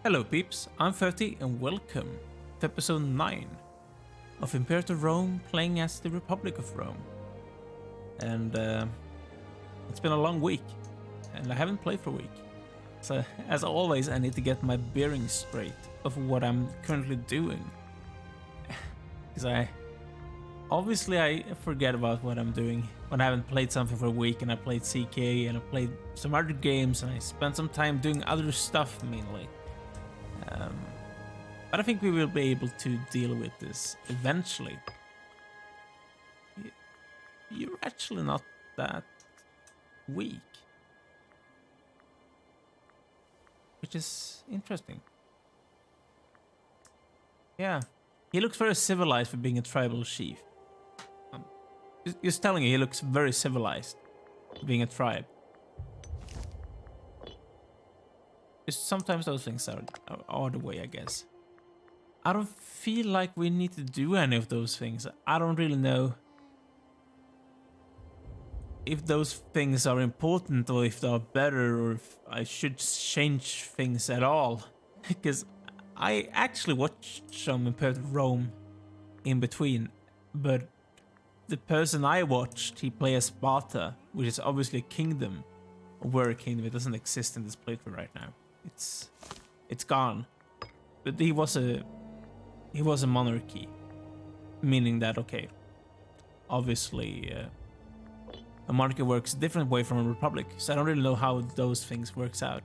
Hello peeps, I'm 30 and welcome to episode 9 of Imperator Rome playing as the Republic of Rome. And it's been a long week and I haven't played for a week. So as always I need to get my bearings straight of what I'm currently doing. Because I forget about what I'm doing when I haven't played something for a week, and I played CK and I played some other games and I spent some time doing other stuff mainly. But I think we will be able to deal with this eventually. You're actually not that weak, which is interesting. Yeah, he looks very civilized for being a tribal chief. Just telling you, he looks very civilized for being a tribe. Just sometimes those things are the way, I guess. I don't feel like we need to do any of those things. I don't really know if those things are important or if they are better or if I should change things at all. Because I actually watched some Imperator Rome in between, but the person I watched, he played as Sparta, which is obviously a kingdom. Or were a kingdom. It doesn't exist in this playthrough right now. It's gone. But he was a monarchy, meaning that, okay, obviously a monarchy works a different way from a republic, so I don't really know how those things works out.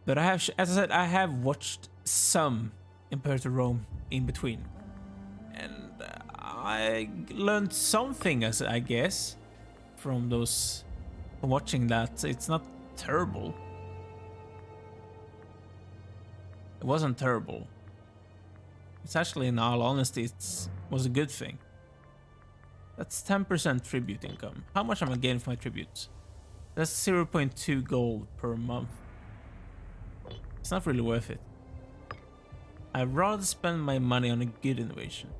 But I have, as I said, I have watched some Imperator Rome in between, and I learned something, as I guess, from watching that. It's not terrible. It wasn't terrible. It's actually, in all honesty, it was a good thing. That's 10% tribute income. How much am I getting for my tributes? That's 0.2 gold per month. It's not really worth it. I'd rather spend my money on a good innovation.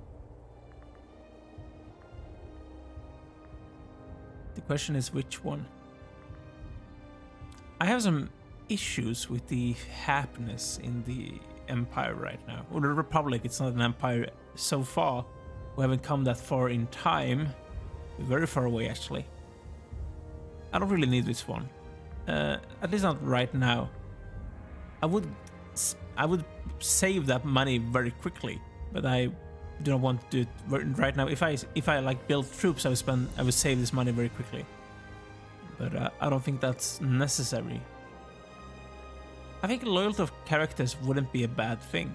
The question is which one? I have some issues with the happiness in the Empire right now. Or the Republic, it's not an empire so far. We haven't come that far in time. We're very far away, actually. I don't really need this one. At least not right now. I would save that money very quickly, but I do not want to do it right now. If I like build troops, I would save this money very quickly. But I don't think that's necessary. I think loyalty of characters wouldn't be a bad thing,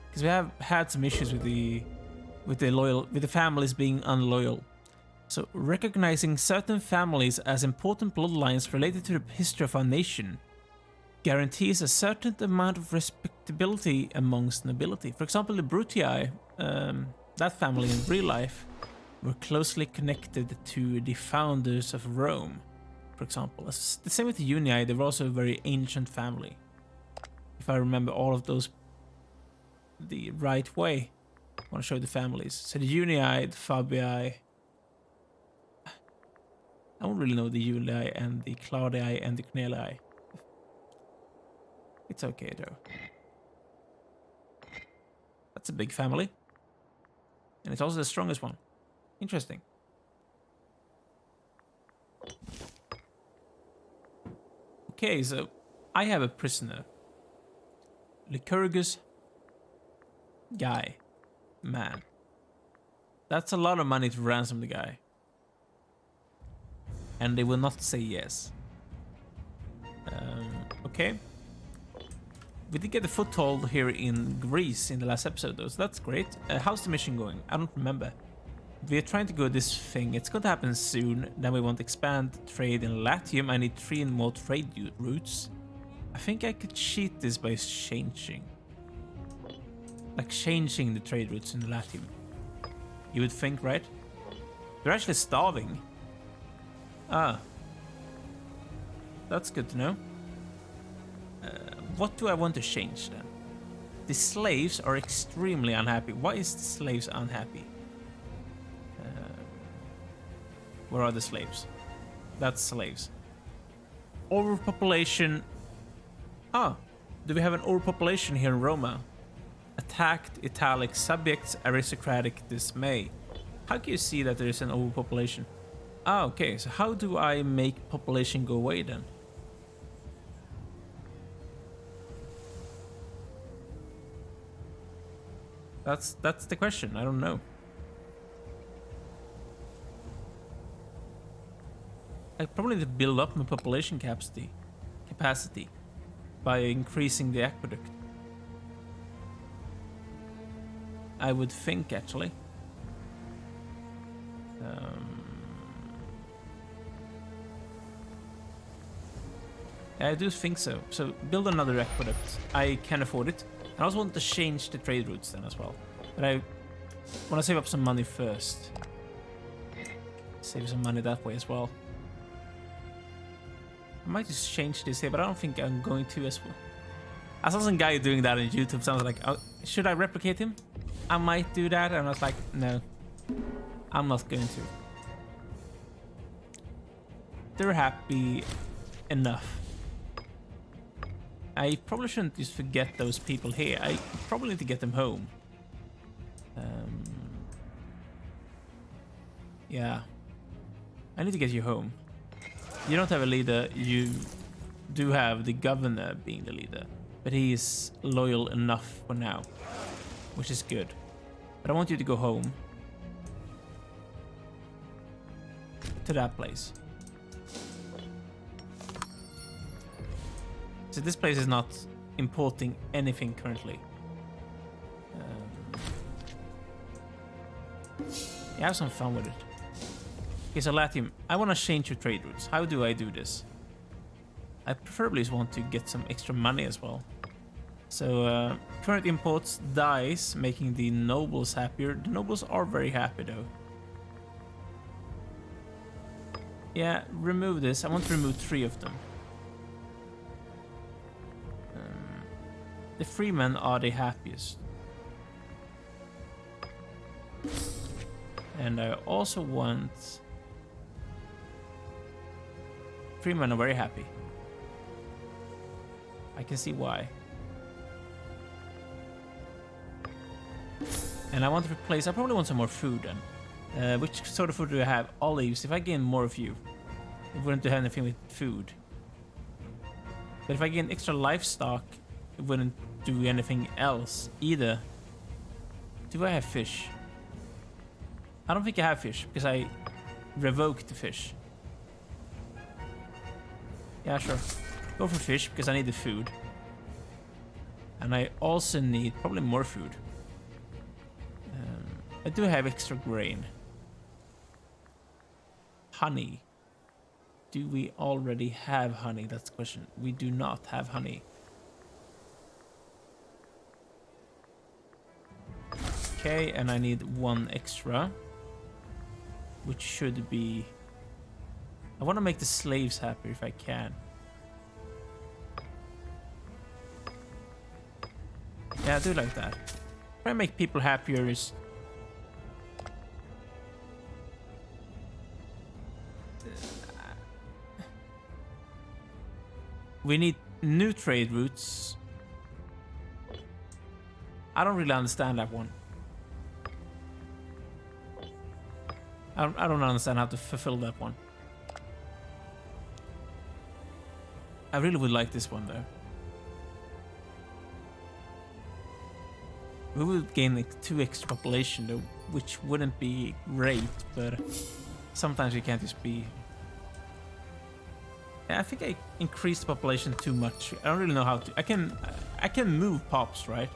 because we have had some issues with the families being unloyal. So recognizing certain families as important bloodlines related to the history of our nation guarantees a certain amount of respectability amongst nobility. For example, the Brutii, that family in real life, were closely connected to the founders of Rome. For example, the same with the Unii, they were also a very ancient family. If I remember all of those the right way, I want to show the families. So the Unii, the Fabii, I don't really know the Julii and the Claudii and the Cornelii. It's okay though. That's a big family. And it's also the strongest one. Interesting. Okay, so I have a prisoner. Lycurgus man. That's a lot of money to ransom the guy. And they will not say yes. Okay. We did get a foothold here in Greece in the last episode though, so that's great. How's the mission going? I don't remember. We're trying to go this thing. It's going to happen soon. Then we want to expand trade in Latium. I need 3 more trade routes. I think I could cheat this by changing. Like changing the trade routes in Latium. You would think, right? They're actually starving. Ah. That's good to know. What do I want to change then? The slaves are extremely unhappy. Why is the slaves unhappy? Where are the slaves? That's slaves. Overpopulation Ah, do we have an overpopulation here in Roma? Attacked italic subjects, aristocratic dismay. How can you see that there is an overpopulation? Ah, okay, so how do I make population go away then? That's the question. I don't know. I probably need to build up my population capacity by increasing the aqueduct. I would think, actually. I do think so. So build another aqueduct. I can afford it. I also want to change the trade routes then as well. But I want to save up some money first. Save some money that way as well. I might just change this here, but I don't think I'm going to as well. I saw some guy doing that on YouTube, so I was like, oh, should I replicate him? I might do that, and I was like, no. I'm not going to. They're happy enough. I probably shouldn't just forget those people here. I probably need to get them home. Yeah. I need to get you home. You don't have a leader. You do have the governor being the leader. But he is loyal enough for now. Which is good. But I want you to go home. To that place. So this place is not importing anything currently. Yeah, have some fun with it. Okay, so Latium, I want to change your trade routes. How do I do this? I preferably want to get some extra money as well. So current imports dies, making the nobles happier. The nobles are very happy though. Yeah, remove this. I want to remove 3 of them. The freemen are the happiest. And I also want... Freemen are very happy. I can see why. And I want to replace... I probably want some more food then. Which sort of food do I have? Olives. If I gain more of you, it wouldn't do anything with food. But if I gain extra livestock, it wouldn't do anything else either. Do I have fish? I don't think I have fish because I revoked the fish. Yeah, sure. Go for fish because I need the food. And I also need probably more food. I do have extra grain. Honey. Do we already have honey? That's the question. We do not have honey. Okay, and I need 1 extra. Which should be... I want to make the slaves happy if I can. Yeah, I do like that. Try to make people happier is... We need new trade routes. I don't really understand that one. I don't understand how to fulfill that one. I really would like this one though. We would gain like 2 extra population though, which wouldn't be great, but sometimes we can't just be... Yeah, I think I increased the population too much. I don't really know how to... I can move pops, right?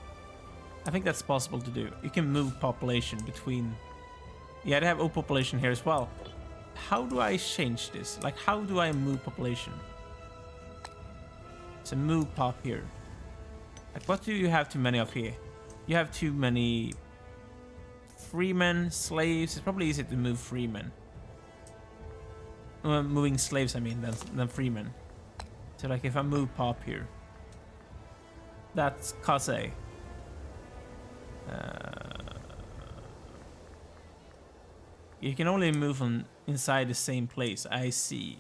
I think that's possible to do. You can move population between... Yeah, they have overpopulation here as well. How do I change this? Like, how do I move population? So move pop here. Like, what do you have too many of here? You have too many freemen, slaves. It's probably easier to move freemen. Moving slaves, I mean, than freemen. So, like, if I move pop here, that's Kase. You can only move from inside the same place. I see.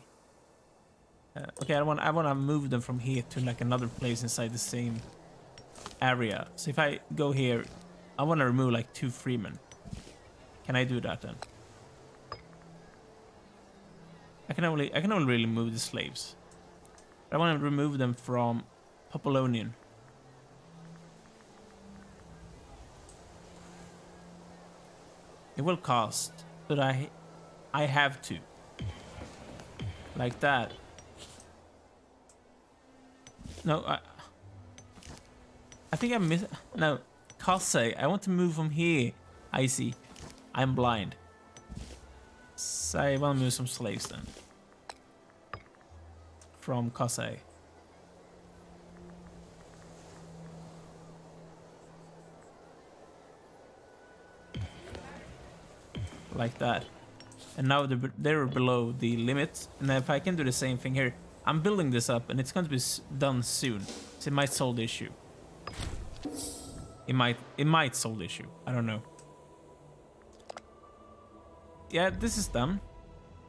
Okay, I want to move them from here to like another place inside the same area. So if I go here, I want to remove like 2 freemen. Can I do that then? I can only really move the slaves. I want to remove them from Populonian. It will cost, but I have to. Like that. No, I think I missed. No, Kasse. I want to move from here. I see. I'm blind. So I want to move some slaves then. From Kasse. Like that. And now they're below the limit. And if I can do the same thing here, I'm building this up and it's going to be done soon. So it might solve the issue. It might solve the issue. I don't know. Yeah, this is done.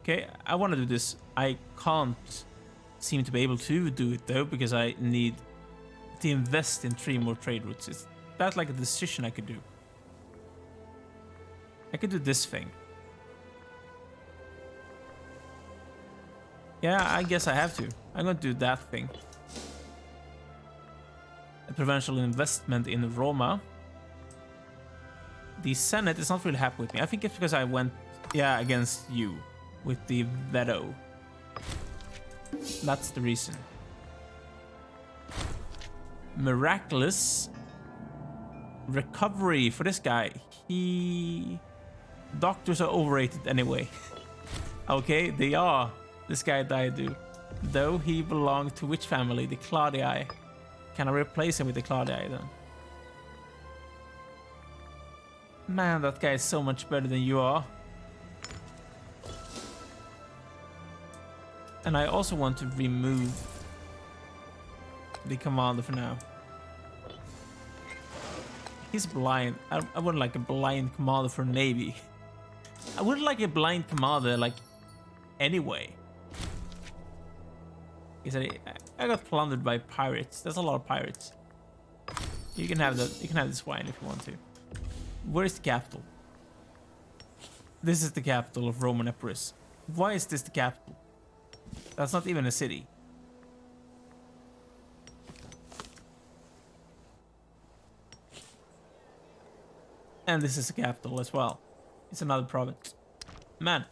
Okay, I want to do this. I can't seem to be able to do it though, because I need to invest in 3 more trade routes. That's like a decision I could do. I could do this thing. Yeah, I guess I have to. I'm going to do that thing. A provincial investment in Roma. The Senate is not really happy with me. I think it's because I went, against you with the veto. That's the reason. Miraculous recovery for this guy. Doctors are overrated anyway. Okay, they are. This guy died, though he belonged to which family? The Claudii. Can I replace him with the Claudii then? Man, that guy is so much better than you are. And I also want to remove the commander for now. He's blind. I wouldn't like a blind commander for Navy. I wouldn't like a blind commander like anyway. He said I got plundered by pirates. There's a lot of pirates. You can have that. You can have this wine if you want to. Where's the capital? This is the capital of Roman Epirus. Why is this the capital? That's not even a city. And this is the capital as well. It's another province. Man,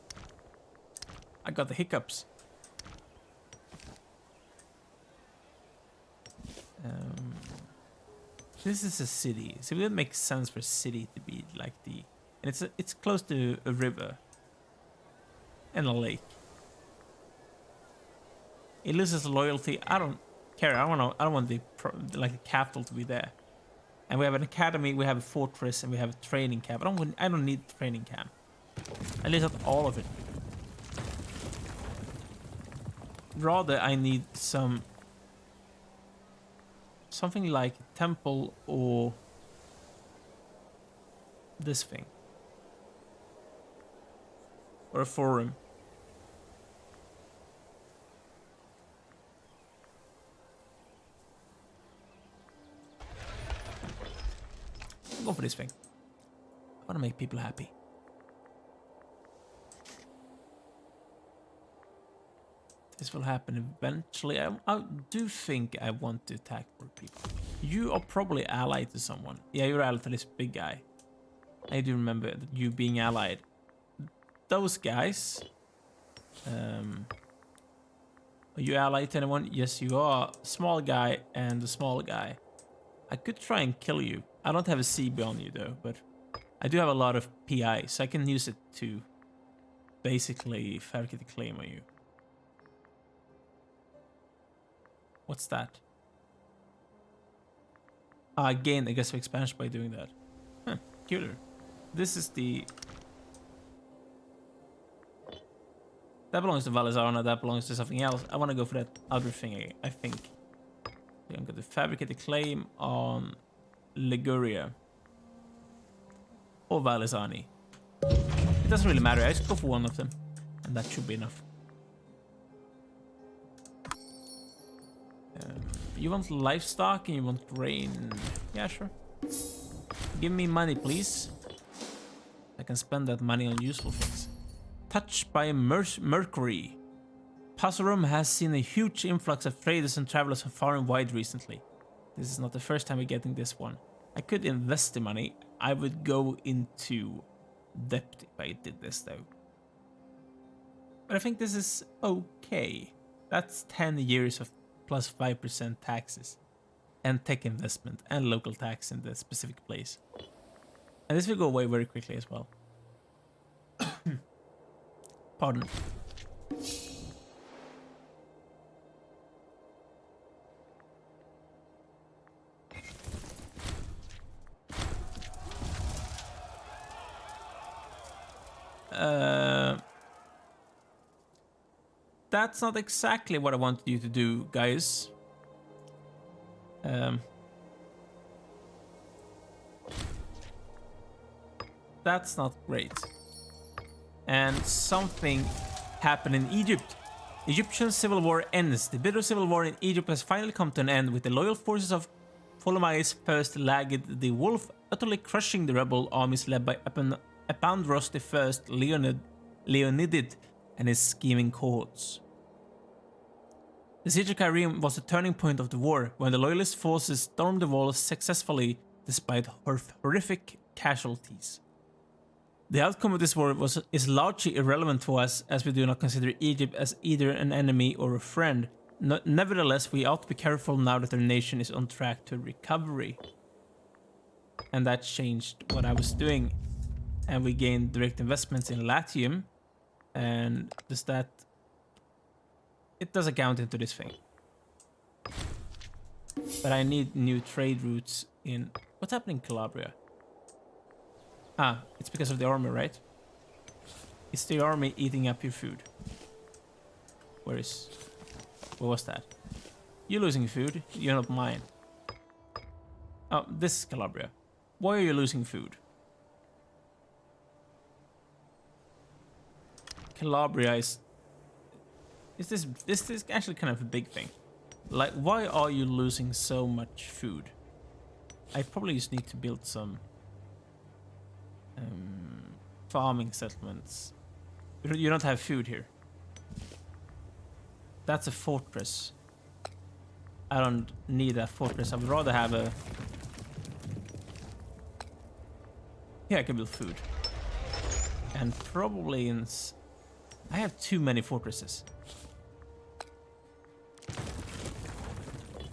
I got the hiccups. This is a city, so it would make sense for a city to be like the, and it's close to a river and a lake. It loses loyalty. I don't care. I don't want the capital to be there. And we have an academy, we have a fortress, and we have a training camp. I don't need training camp. At least not all of it. Rather, I need something like a temple or this thing. Or a forum. Go for this thing. I want to make people happy. This will happen eventually. I do think I want to attack more people. You are probably allied to someone. Yeah, you're allied to this big guy. I do remember you being allied. Those guys. Are you allied to anyone? Yes, you are. Small guy and the small guy. I could try and kill you. I don't have a CB on you though, but I do have a lot of PI, so I can use it to basically fabricate a claim on you. What's that? I gained aggressive expansion by doing that. Huh, cuter. This is the... That belongs to Valizarna, that belongs to something else. I want to go for that other thing, I think. I'm going to fabricate a claim on Liguria. Or Valizani. It doesn't really matter, I just go for one of them. And that should be enough. You want livestock and you want grain. Yeah, sure. Give me money, please. I can spend that money on useful things. Touched by Mercury. Pasarum has seen a huge influx of traders and travelers from far and wide recently. This is not the first time we're getting this one. I could invest the money. I would go into debt if I did this though. But I think this is okay. That's 10 years of plus 5% taxes. And tech investment and local tax in the specific place. And this will go away very quickly as well. Pardon. That's not exactly what I wanted you to do, guys. That's not great. And something happened in Egypt. Egyptian civil war ends. The bitter civil war in Egypt has finally come to an end, with the loyal forces of Ptolemy's first Lagged the Wolf utterly crushing the rebel armies led by Epandros I Leonidid and his scheming cohorts. The siege of Cairo was the turning point of the war, when the loyalist forces stormed the walls successfully despite horrific casualties. The outcome of this war is largely irrelevant to us, as we do not consider Egypt as either an enemy or a friend. Nevertheless, we ought to be careful now that our nation is on track to recovery. And that changed what I was doing. And we gained direct investments in Latium. And does that... It doesn't count into this thing. But I need new trade routes in... What's happening in Calabria? Ah, it's because of the army, right? Is the army eating up your food? Where was that? You're losing food, you're not mine. Oh, this is Calabria. Why are you losing food? Calabria is this is actually kind of a big thing. Like, why are you losing so much food? I probably just need to build some farming settlements. You don't have food here. That's a fortress. I don't need that fortress. I would rather have a... Yeah, I can build food. And probably in... I have too many fortresses.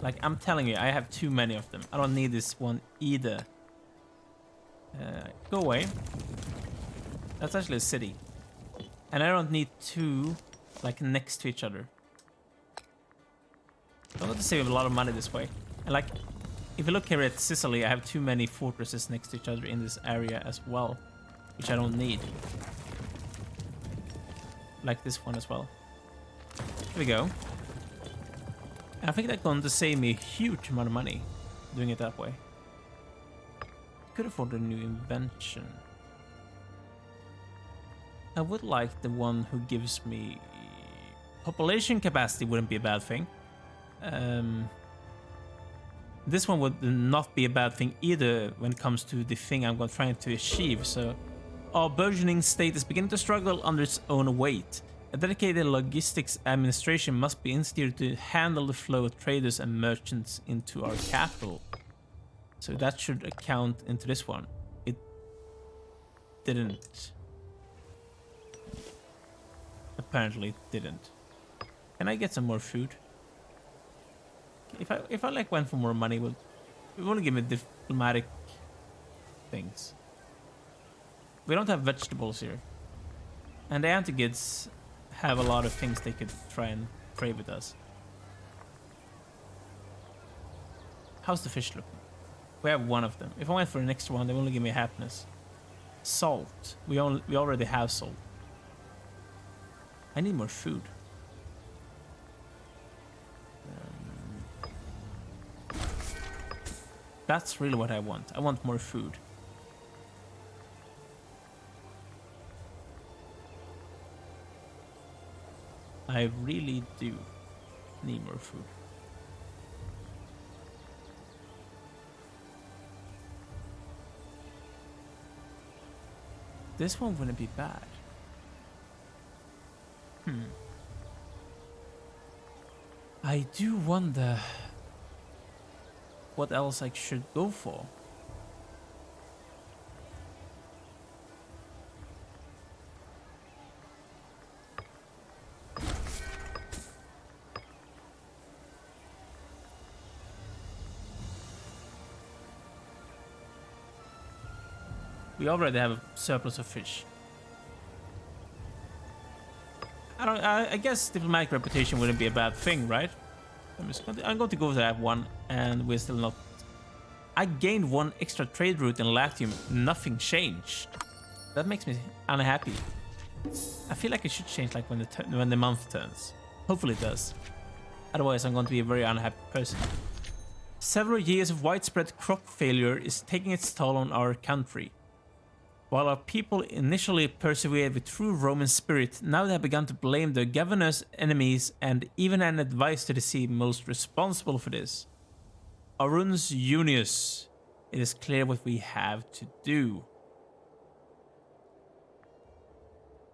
Like, I'm telling you, I have too many of them. I don't need this one either. Go away. That's actually a city. And I don't need two, like, next to each other. I'm going to save a lot of money this way. And, like, if you look here at Sicily, I have too many fortresses next to each other in this area as well. Which I don't need. Like this one as well. Here we go. And I think that's going to save me a huge amount of money doing it that way. Could afford a new invention. I would like the one who gives me population capacity. Wouldn't be a bad thing. This one would not be a bad thing either when it comes to the thing I'm trying to achieve. So our burgeoning state is beginning to struggle under its own weight. A dedicated logistics administration must be instituted to handle the flow of traders and merchants into our capital. So that should account into this one. It didn't. Apparently it didn't. Can I get some more food? If I like went for more money, it want to give me diplomatic things. We don't have vegetables here. And the Antigids have a lot of things they could try and trade with us. How's the fish looking? We have one of them. If I went for the next one, they only give me happiness. Salt. We already have salt. I need more food. That's really what I want. I want more food. I really do need more food. this one wouldn't be bad. I do wonder what else I should go for. We already have a surplus of fish. I guess diplomatic reputation wouldn't be a bad thing, right? I'm going to go to that one, and we're still not. I gained one extra trade route in Latium. Nothing changed. That makes me unhappy. I feel like it should change like when the month turns. Hopefully it does. Otherwise, I'm going to be a very unhappy person. Several years of widespread crop failure is taking its toll on our country. While our people initially persevered with true Roman spirit, now they have begun to blame their governors, enemies, and even an advice to the sea most responsible for this. Aruns Junius, it is clear what we have to do.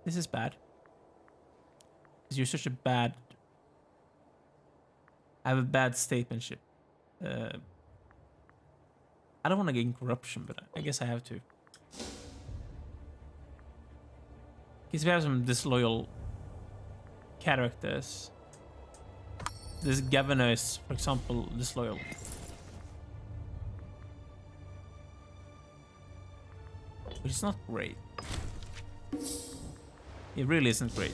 This is bad. Because you're such a bad... I have a bad statesmanship. I don't want to gain corruption, but I guess I have to. Because we have some disloyal characters. This governor is, for example, disloyal. Which is not great. It really isn't great.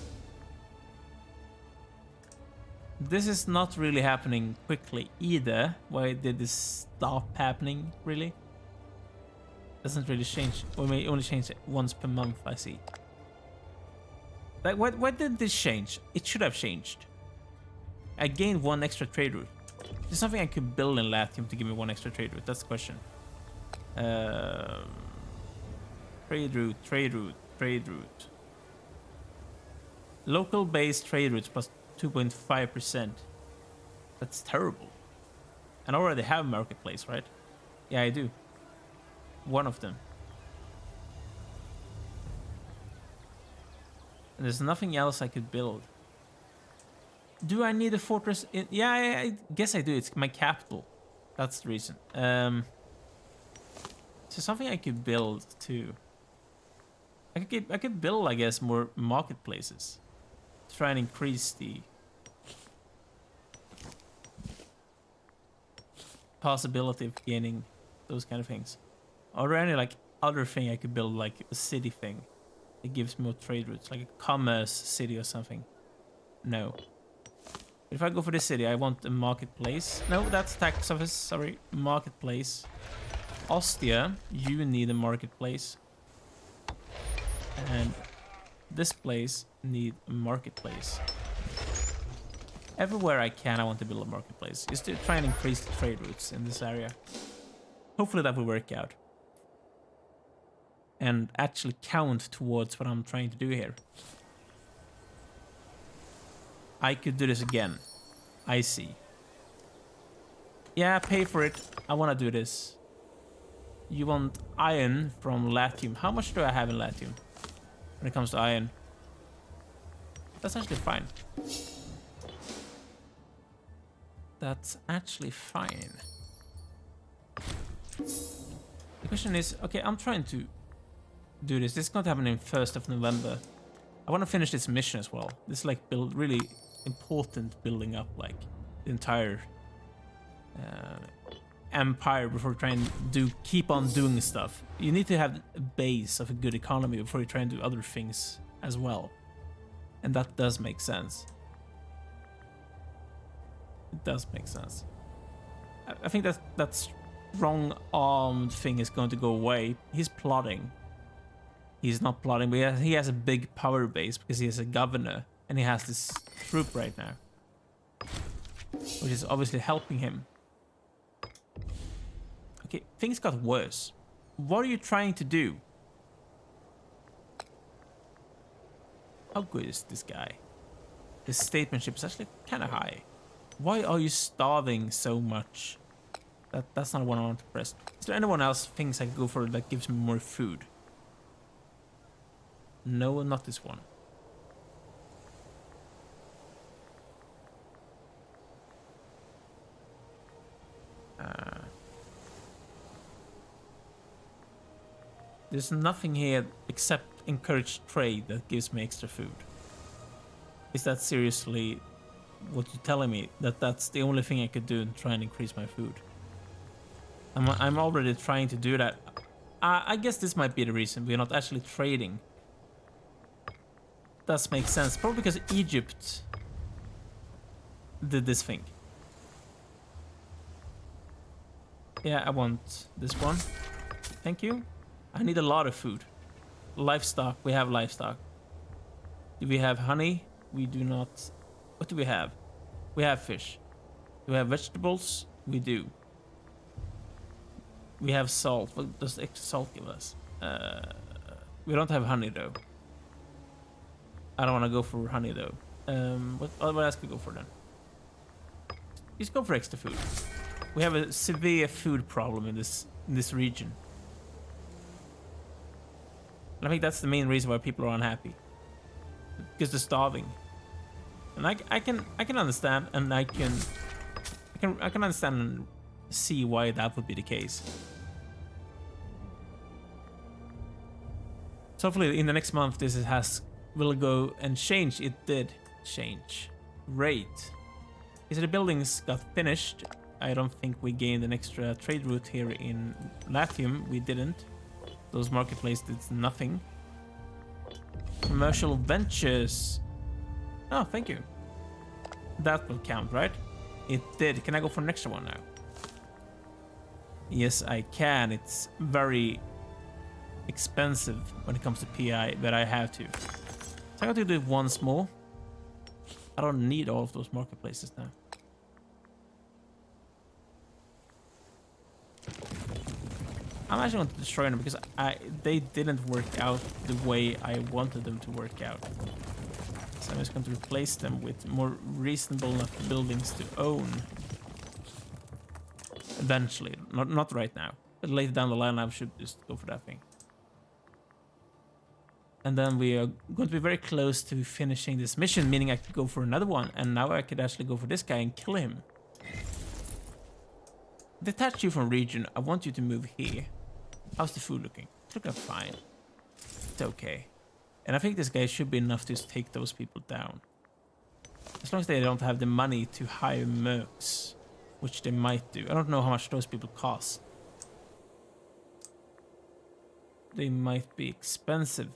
This is not really happening quickly either. Why did this stop happening, really? Doesn't really change. Or may only change it once per month, I see. Like, why did this change? It should have changed. I gained one extra trade route. There's something I could build in Latium to give me one extra trade route. That's the question. Trade route. Local based trade routes plus 2.5%. That's terrible. And I already have a marketplace, right? Yeah, I do. One of them. And there's nothing else I could build. Do I need a fortress? Yeah, I guess I do. It's my capital. That's the reason. So something I could build too. I could build, I guess, more marketplaces. Try and increase the possibility of gaining those kind of things. Are there any like other thing I could build, like a city thing? It gives more trade routes, like a commerce city or something. No. If I go for this city, I want a marketplace. No, that's tax office. Sorry, marketplace. Ostia, you need a marketplace. And this place need a marketplace. Everywhere I can, I want to build a marketplace. Just to try and increase the trade routes in this area. Hopefully that will work out. And actually count towards what I'm trying to do here. I could do this again. I see. Yeah, pay for it. I want to do this. You want iron from Latium. How much do I have in Latium when it comes to iron? That's actually fine. That's actually fine. The question is, okay, I'm trying to do this. This is going to happen in 1st of November. I want to finish this mission as well. This is like really important building up like the entire empire before trying to keep on doing stuff. You need to have a base of a good economy before you try and do other things as well. And that does make sense. It does make sense. I think that strong-armed thing is going to go away. He's plotting. He's not plotting, but he has a big power base because he is a governor and he has this troop right now, which is obviously helping him. Okay, things got worse. What are you trying to do? How good is this guy? His statesmanship is actually kind of high. Why are you starving so much? That's not what I want to press. Is there anyone else things I can go for that gives me more food? No, not this one. There's nothing here except encourage trade that gives me extra food. Is that seriously what you're telling me? That that's the only thing I could do and try and increase my food? I'm already trying to do that. I guess this might be the reason we're not actually trading. Does make sense. Probably because Egypt did this thing. Yeah, I want this one. Thank you. I need a lot of food. Livestock. We have livestock. Do we have honey? We do not. What do we have? We have fish. Do we have vegetables? We do. We have salt. What does extra salt give us? We don't have honey though. I don't want to go for honey though. What else could we go for then? Just go for extra food. We have a severe food problem in this region. And I think that's the main reason why people are unhappy. Because they're starving. And I can understand, and I can understand and see why that would be the case. So hopefully in the next month this will go and change. It did change. Great. So the buildings got finished. I don't think we gained an extra trade route here in Latium. We didn't. Those marketplaces did nothing. Commercial ventures. Oh, thank you. That will count, right? It did. Can I go for an extra one now? Yes, I can. It's very expensive when it comes to PI, but I have to. So I got to do it once more. I don't need all of those marketplaces now. I'm actually going to destroy them because they didn't work out the way I wanted them to work out. So I'm just going to replace them with more reasonable enough buildings to own. Eventually. Not right now. But later down the line I should just go for that thing. And then we are going to be very close to finishing this mission, meaning I could go for another one. And now I could actually go for this guy and kill him. Detach you from region. I want you to move here. How's the food looking? It's looking fine. It's okay. And I think this guy should be enough to take those people down. As long as they don't have the money to hire mercs, which they might do. I don't know how much those people cost. They might be expensive.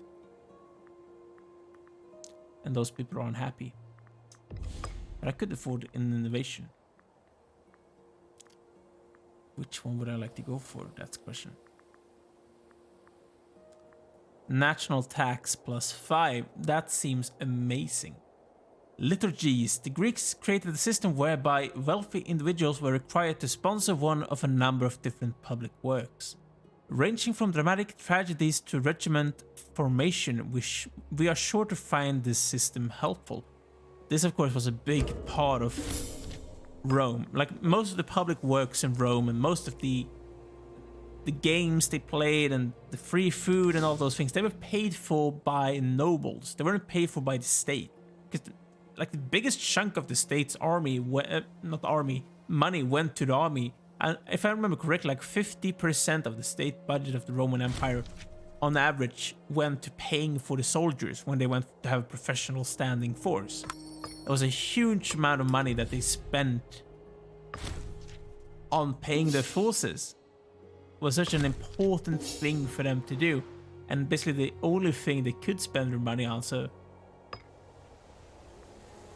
And those people are unhappy. But I could afford an innovation. Which one would I like to go for? That's the question. National tax +5. That seems amazing. Liturgies. The Greeks created a system whereby wealthy individuals were required to sponsor one of a number of different public works. Ranging from dramatic tragedies to regiment formation, we are sure to find this system helpful. This, of course, was a big part of Rome. Like most of the public works in Rome and most of the games they played and the free food and all those things, they were paid for by nobles. They weren't paid for by the state. Because like the biggest chunk of the state's army, money went to the army. And if I remember correctly, like 50% of the state budget of the Roman Empire on average went to paying for the soldiers when they went to have a professional standing force. It was a huge amount of money that they spent on paying their forces. It was such an important thing for them to do. And basically the only thing they could spend their money on, so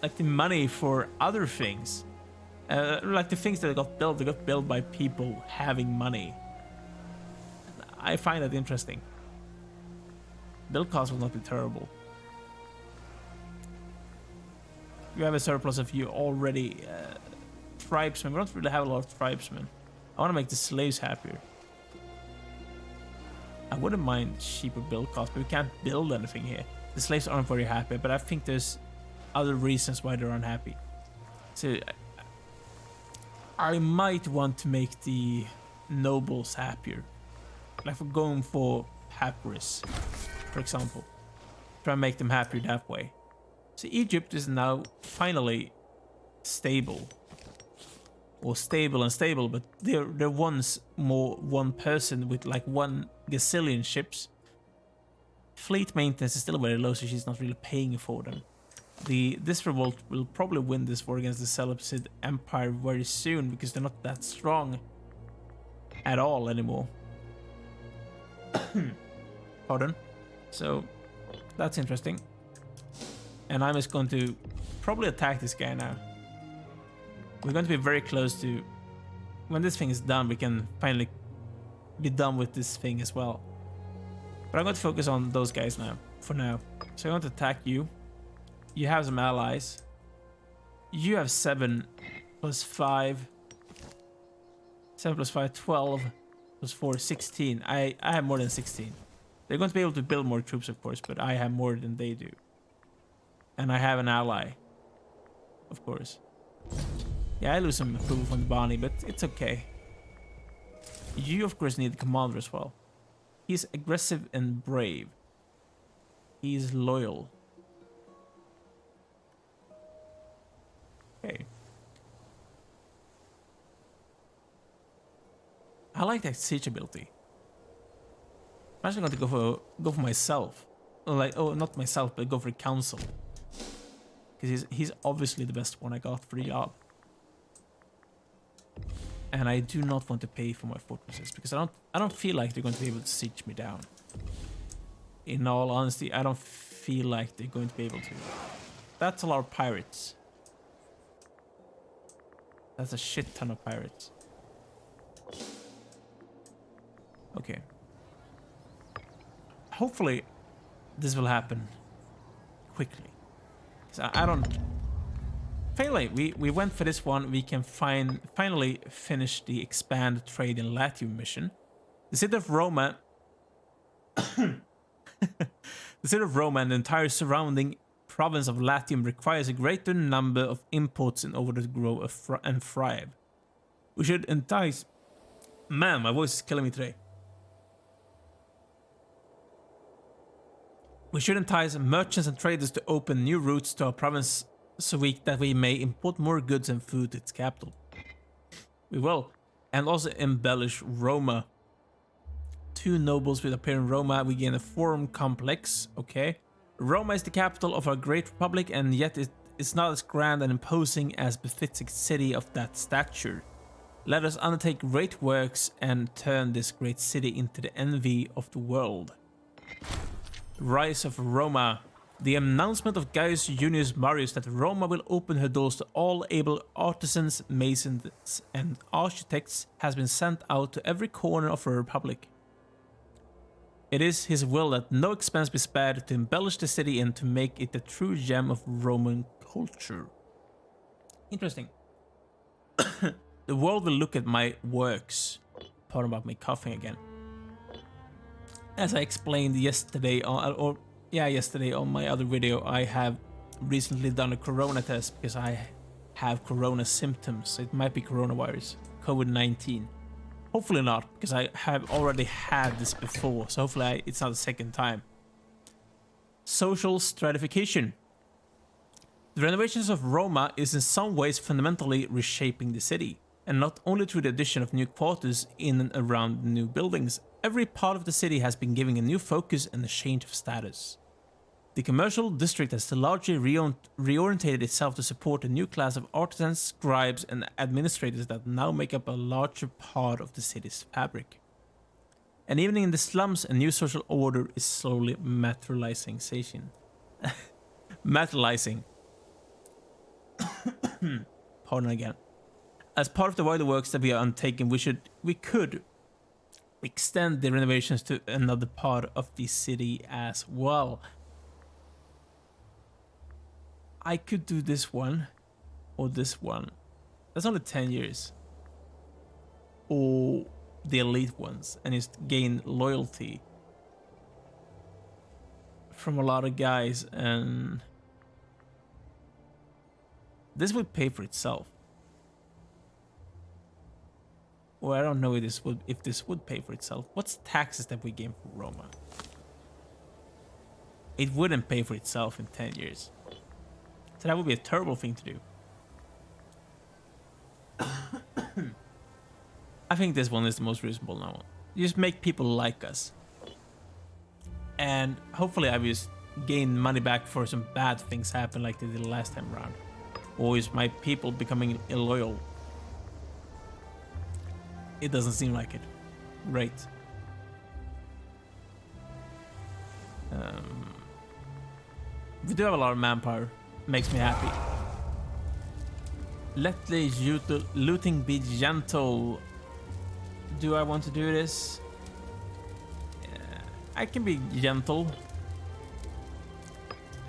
like the money for other things. Like the things that they got built by people having money. I find that interesting. Build cost will not be terrible. You have a surplus of you already. Tribesmen. We don't really have a lot of tribesmen. I want to make the slaves happier. I wouldn't mind cheaper build costs, but we can't build anything here. The slaves aren't very happy, but I think there's other reasons why they're unhappy. So I might want to make the nobles happier. Like for going for Papyrus, for example. Try and make them happier that way. So Egypt is now finally stable. Or stable and stable, but they're once more one person with like 1 gazillion ships. Fleet maintenance is still very low, so she's not really paying for them. This revolt will probably win this war against the Seleucid Empire very soon because they're not that strong at all anymore. Pardon. So that's interesting. And I'm just going to probably attack this guy now. We're going to be very close to... When this thing is done, we can finally be done with this thing as well. But I'm going to focus on those guys now, for now. So I'm going to attack you. You have some allies. You have 7 plus 5. 7 plus 5, 12. Plus 4, 16. I have more than 16. They're going to be able to build more troops, of course, but I have more than they do. And I have an ally. Of course. Yeah, I lose some approval from the Bani, but it's okay. You, of course, need a commander as well. He's aggressive and brave. He's loyal. Okay. I like that siege ability. I'm actually going to go for myself. Like, oh, not myself, but go for the council. Because he's obviously the best one I got for the job. And I do not want to pay for my fortresses because I don't feel like they're going to be able to siege me down. In all honesty, I don't feel like they're going to be able to. That's a lot of pirates. That's a shit ton of pirates. Okay. Hopefully this will happen quickly. So I don't... Finally, we went for this one. We can finally finish the expand trade in Latium mission. The city of Roma... the city of Roma and the entire surrounding province of Latium requires a greater number of imports in order to grow and thrive. We should entice... Man, my voice is killing me today. We should entice merchants and traders to open new routes to our province so that we may import more goods and food to its capital. We will. And also embellish Roma. 2 nobles will appear in Roma. We gain a forum complex. Okay. Roma is the capital of our great republic, and yet it is not as grand and imposing as befits a city of that stature. Let us undertake great works and turn this great city into the envy of the world. Rise of Roma. The announcement of Gaius Junius Marius that Roma will open her doors to all able artisans, masons, and architects has been sent out to every corner of our republic. It is his will that no expense be spared to embellish the city and to make it the true gem of Roman culture. Interesting. The world will look at my works. Pardon about me coughing again. As I explained yesterday, yesterday on my other video, I have recently done a corona test because I have corona symptoms. It might be coronavirus, COVID-19. Hopefully not, because I have already had this before, so hopefully it's not the second time. Social stratification. The renovations of Roma is in some ways fundamentally reshaping the city, and not only through the addition of new quarters in and around the new buildings. Every part of the city has been given a new focus and a change of status. The commercial district has largely reorientated itself to support a new class of artisans, scribes, and administrators that now make up a larger part of the city's fabric. And even in the slums, a new social order is slowly materializing. Materializing. Pardon again. As part of the wider works that we are undertaking, we could extend the renovations to another part of the city as well. I could do this one or this one. That's only 10 years. Or the elite ones, and just gain loyalty from a lot of guys, and this would pay for itself. Well, I don't know if this would pay for itself. What's taxes that we gain from Roma? it wouldn't pay for itself in 10 years. So that would be a terrible thing to do. I think this one is the most reasonable now. Just make people like us. And hopefully I will just gain money back for some bad things happen like they did last time around. Or is my people becoming illoyal? It doesn't seem like it. Great. We do have a lot of manpower. Makes me happy. Let the looting be gentle. Do I want to do this? I can be gentle.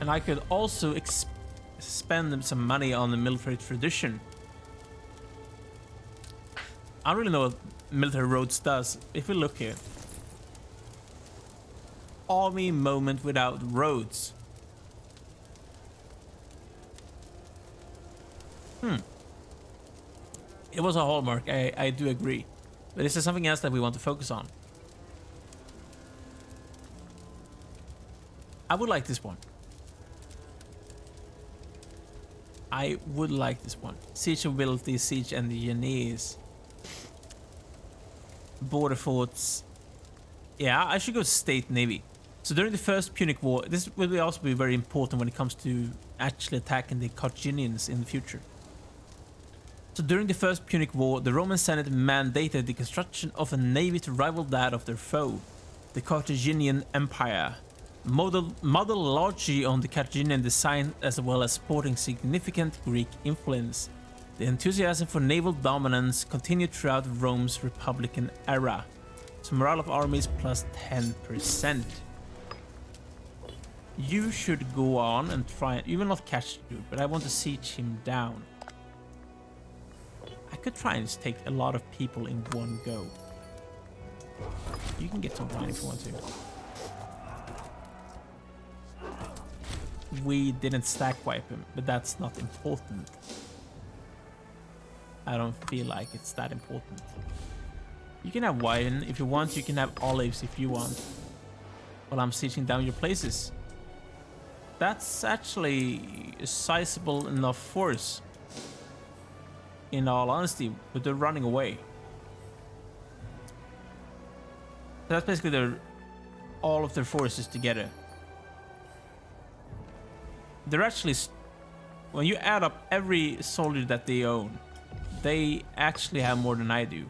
And I could also spend some money on the military tradition. I don't really know what military roads does. If we look here. Army moment without roads. It was a hallmark, I do agree. But this is something else that we want to focus on. I would like this one. I would like this one. Siege ability, siege engineers. Border forts. Yeah, I should go state navy. So during the first Punic War, this will also be very important when it comes to actually attacking the Carthaginians in the future. So during the first Punic War, the Roman Senate mandated the construction of a navy to rival that of their foe, the Carthaginian Empire. Modeled largely on the Carthaginian design as well as sporting significant Greek influence. The enthusiasm for naval dominance continued throughout Rome's Republican era. So morale of armies plus 10%. You should go on and try. You will not catch the dude, but I want to siege him down. I could try and just take a lot of people in one go. You can get some wine if you want to. We didn't stack wipe him, but that's not important. I don't feel like it's that important. You can have wine if you want, you can have olives if you want. While I'm sieging down your places. That's actually a sizable enough force. In all honesty, but they're running away. So that's basically all of their forces together. They're actually, when you add up every soldier that they own, they actually have more than I do.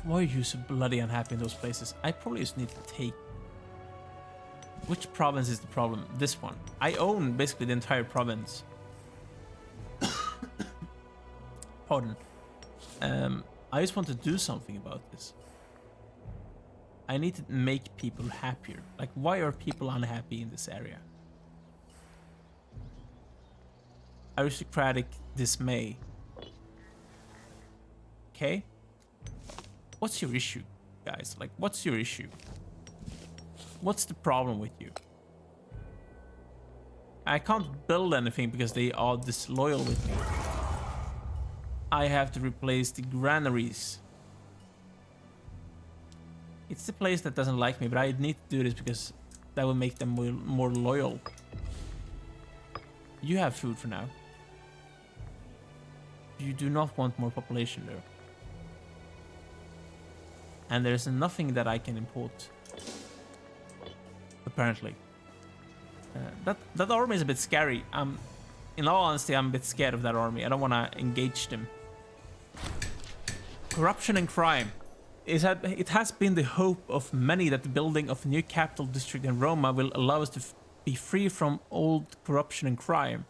Why are you so bloody unhappy in those places? I probably just need to take... Which province is the problem? This one. I own basically the entire province. Pardon. I just want to do something about this. I need to make people happier. Like, why are people unhappy in this area? Aristocratic dismay. Okay. What's your issue, guys? Like, what's your issue? What's the problem with you? I can't build anything because they are disloyal with me. I have to replace the granaries. It's the place that doesn't like me, but I need to do this because that will make them more loyal. You have food for now. You do not want more population there. And there's nothing that I can import. Apparently. That army is a bit scary. In all honesty, I'm a bit scared of that army. I don't want to engage them. Corruption and crime. It has been the hope of many that the building of a new capital district in Roma will allow us to be free from old corruption and crime.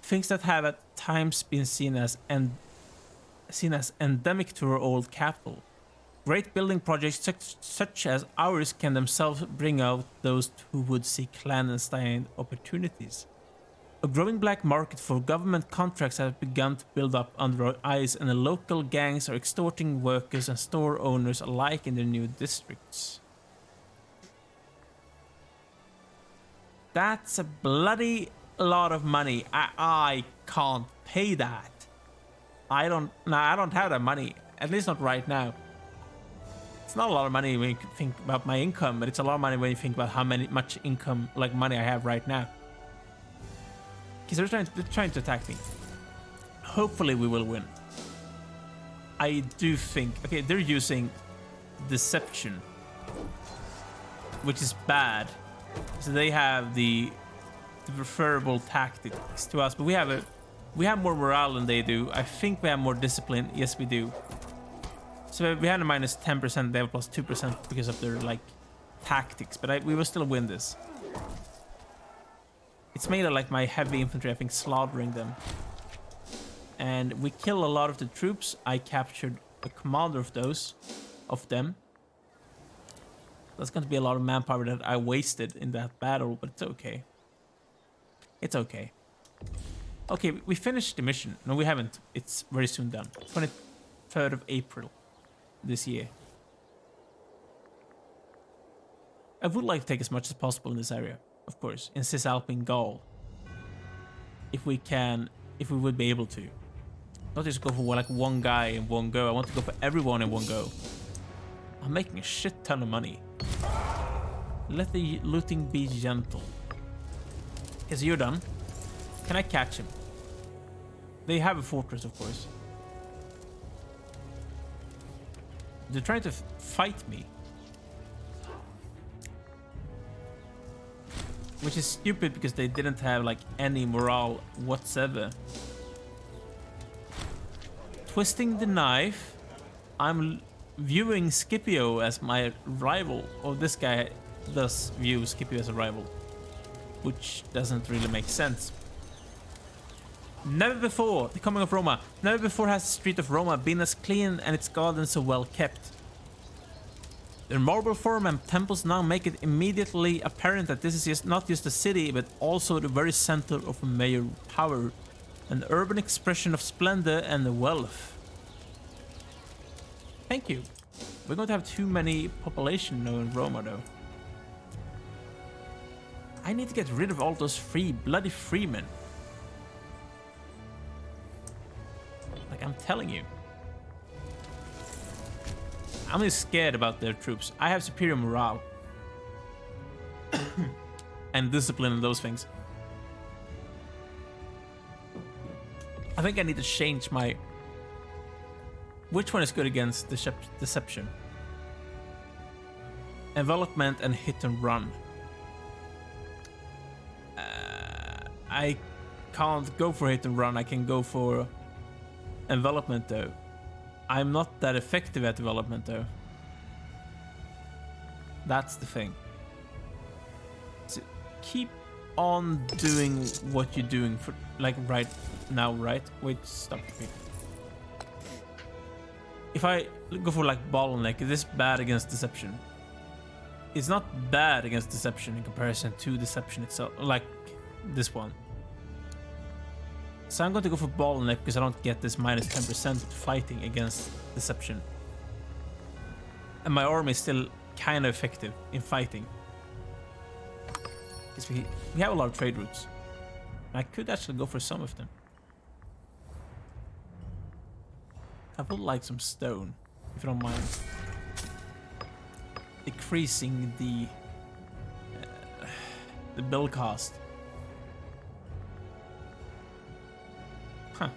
Things that have at times been seen as endemic to our old capital. Great building projects such as ours can themselves bring out those who would seek clandestine opportunities. A growing black market for government contracts has begun to build up under our eyes, and the local gangs are extorting workers and store owners alike in their new districts. That's a bloody lot of money. I can't pay that. I don't have that money, at least not right now. It's not a lot of money when you think about my income, but it's a lot of money when you think about how much income, like money I have right now. Because they're trying to attack me. Hopefully we will win. I do think, okay, they're using deception, which is bad. So they have the preferable tactics to us, but we have more morale than they do. I think we have more discipline. Yes, we do. So we had a minus 10%, they have plus 2% because of their like tactics, but we will still win this. It's made of like my heavy infantry, I think, slaughtering them. And we kill a lot of the troops. I captured a commander of them. That's going to be a lot of manpower that I wasted in that battle, but it's okay. It's okay. Okay, we finished the mission. No, we haven't. It's very soon done. 23rd of April this year. I would like to take as much as possible in this area, of course, in Cisalpine Gaul. If we would be able to. Not just go for like one guy in one go. I want to go for everyone in one go. I'm making a shit ton of money. Let the looting be gentle. Is you're done? Can I catch him? They have a fortress, of course. They're trying to fight me. Which is stupid because they didn't have like any morale whatsoever. Twisting the knife. I'm viewing Scipio as my rival. Or this guy does view Scipio as a rival. Which doesn't really make sense. Never before, the coming of Roma, never before has the street of Roma been as clean and its gardens so well kept. Their marble form and temples now make it immediately apparent that this is not just a city, but also the very center of a major power, an urban expression of splendor and wealth. Thank you. We're going to have too many population now in Roma, though. I need to get rid of all those bloody freemen. Like I'm telling you. I'm just scared about their troops. I have superior morale. And discipline and those things. I think I need to change my... Which one is good against deception? Envelopment and hit and run. I can't go for hit and run. I can go for envelopment though. I'm not that effective at development though. That's the thing. So keep on doing what you're doing for like right now, right? Wait, stop me. If I go for like bottleneck, is this bad against deception? It's not bad against deception in comparison to deception itself, like this one. So I'm going to go for bottleneck because I don't get this minus 10% fighting against deception. And my army is still kind of effective in fighting. Because we have a lot of trade routes. And I could actually go for some of them. I would like some stone, if you don't mind. Decreasing the build cost. Huh.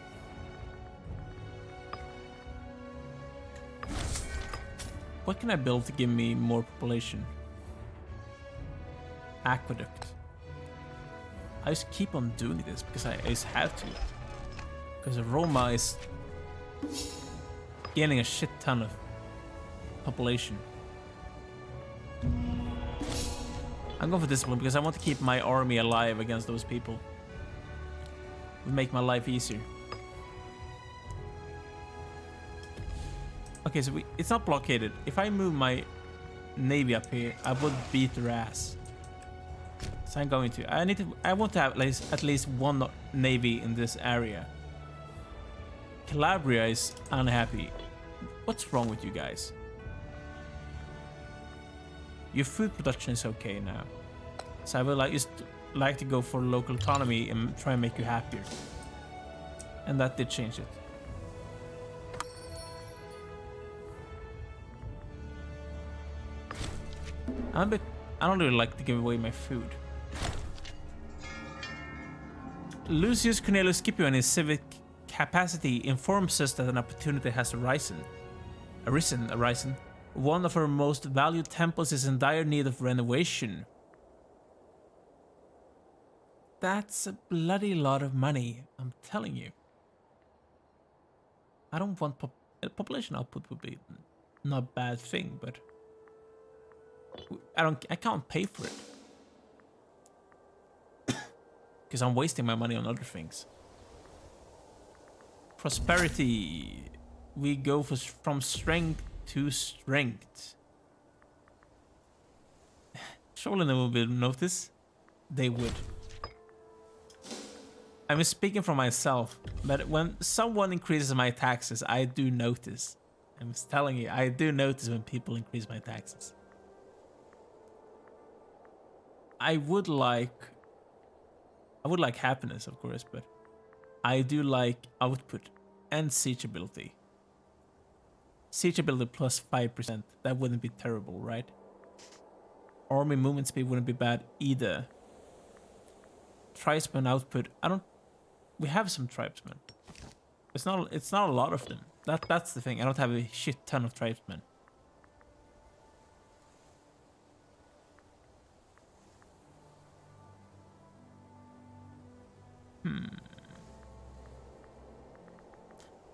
What can I build to give me more population? Aqueduct. I just keep on doing this because I just have to. Because Roma is gaining a shit ton of population. I'm going for discipline because I want to keep my army alive against those people. It would make my life easier. Okay, so it's not blockaded. If I move my navy up here, I would beat their ass. So I'm going to. I want to have at least one navy in this area. Calabria is unhappy. What's wrong with you guys? Your food production is okay now. So I would just like to go for local autonomy and try and make you happier. And that did change it. I'm a bit, I don't really like to give away my food. Lucius Cornelius Scipio in his civic capacity informs us that an opportunity has arisen. One of our most valued temples is in dire need of renovation. That's a bloody lot of money, I'm telling you. I don't want population output would be not a bad thing, but I can't pay for it. Because I'm wasting my money on other things. Prosperity. We go from strength to strength. Surely no one will notice. They would. I'm speaking for myself, but when someone increases my taxes, I do notice. I'm telling you, I do notice when people increase my taxes. I would like happiness, of course, but I do like output and siege ability. Siege ability plus 5%. That wouldn't be terrible, right? Army movement speed wouldn't be bad either. Tribesman output. We have some tribesmen. It's not a lot of them. That's the thing. I don't have a shit ton of tribesmen.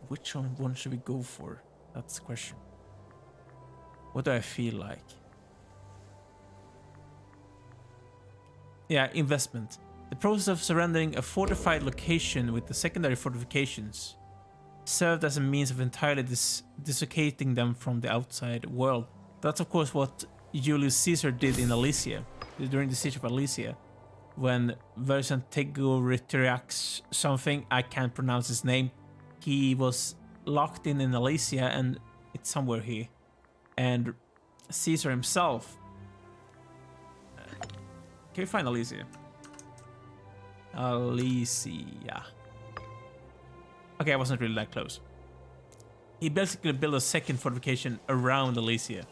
Which one should we go for? That's the question. What do I feel like? Yeah, investment. The process of surrendering a fortified location with the secondary fortifications served as a means of entirely dislocating them from the outside world. That's of course what Julius Caesar did in Alesia, during the siege of Alesia, when Vercingetorix something, I can't pronounce his name, he was locked in Alesia, and it's somewhere here, and Caesar himself. Can you find Alesia? Alesia. Okay, I wasn't really that close. He basically built a second fortification around Alesia,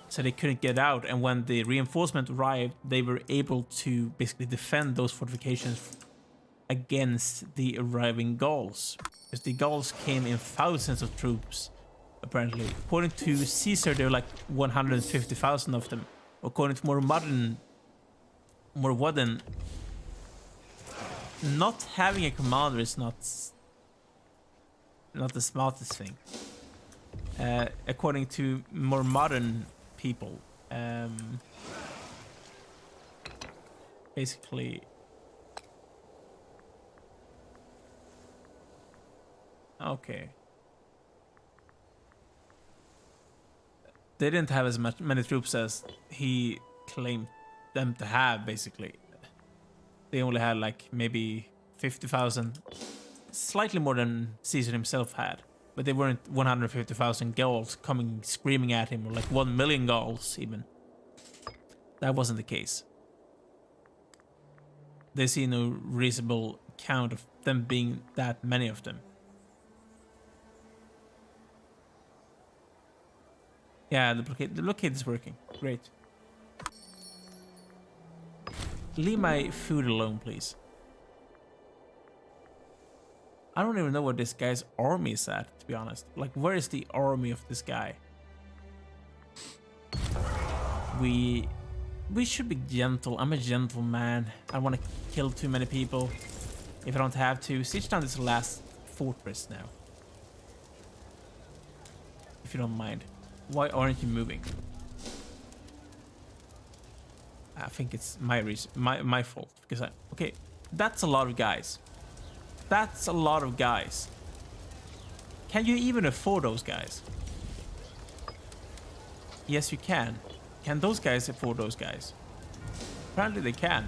so they couldn't get out, and when the reinforcement arrived, they were able to basically defend those fortifications against the arriving Gauls. Because the Gauls came in thousands of troops, apparently. According to Caesar, there were like 150,000 of them. According to more modern, not having a commander is not the smartest thing. According to more modern people, basically, okay, they didn't have as many troops as he claimed them to have. Basically, they only had like maybe 50,000, slightly more than Caesar himself had. But they weren't 150,000 Gauls coming screaming at him, or like 1 million Gauls even. That wasn't the case. They see no reasonable count of them being that many of them. Yeah, the blockade is working. Great. Leave my food alone, please. I don't even know where this guy's army is at, to be honest. Like, where is the army of this guy? We should be gentle. I'm a gentle man. I don't want to kill too many people if I don't have to. Siege down this last fortress now, if you don't mind. Why aren't you moving? I think it's my reason, my fault. Because okay, that's a lot of guys. That's a lot of guys. Can you even afford those guys? Yes, you can. Can those guys afford those guys? Apparently they can.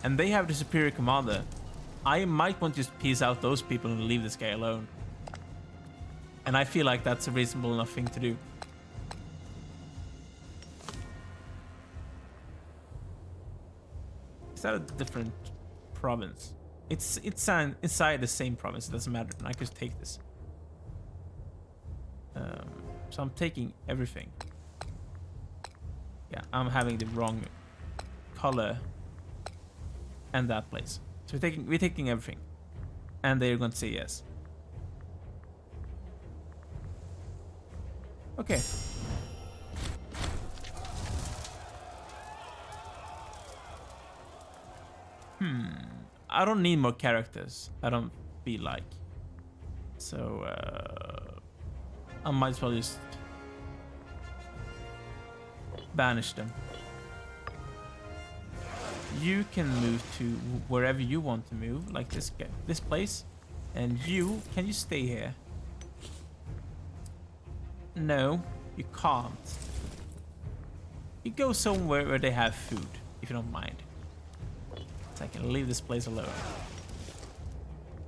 And they have the superior commander. I might want to just peace out those people and leave this guy alone. And I feel like that's a reasonable enough thing to do. Is that a different province? It's inside the same province. It doesn't matter. I can just take this. So I'm taking everything. Yeah, I'm having the wrong color and that place. So we're taking everything. And they're going to say yes. Okay. I don't need more characters. I don't feel like. So I might as well just banish them. You can move to wherever you want to move, like this place. And can you stay here? No, you can't. You go somewhere where they have food, if you don't mind. So I can leave this place alone.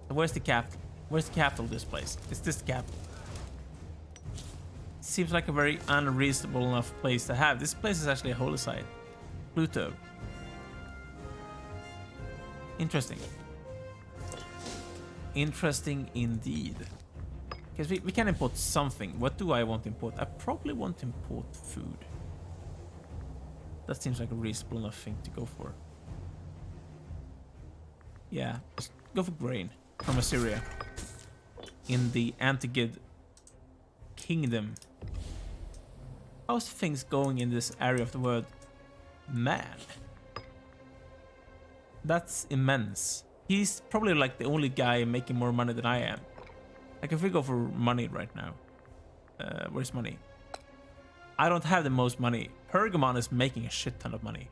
So where's the capital? Where's the capital of this place? Is this the capital? Seems like a very unreasonable enough place to have. This place is actually a holy site. Pluto. Interesting. Interesting indeed. Because we can import something. What do I want to import? I probably want to import food. That seems like a reasonable enough thing to go for. Yeah, just go for grain from Assyria. In the Antigid Kingdom. How's things going in this area of the world? Man. That's immense. He's probably like the only guy making more money than I am. Like if we go for money right now. Where's money? I don't have the most money. Pergamon is making a shit ton of money.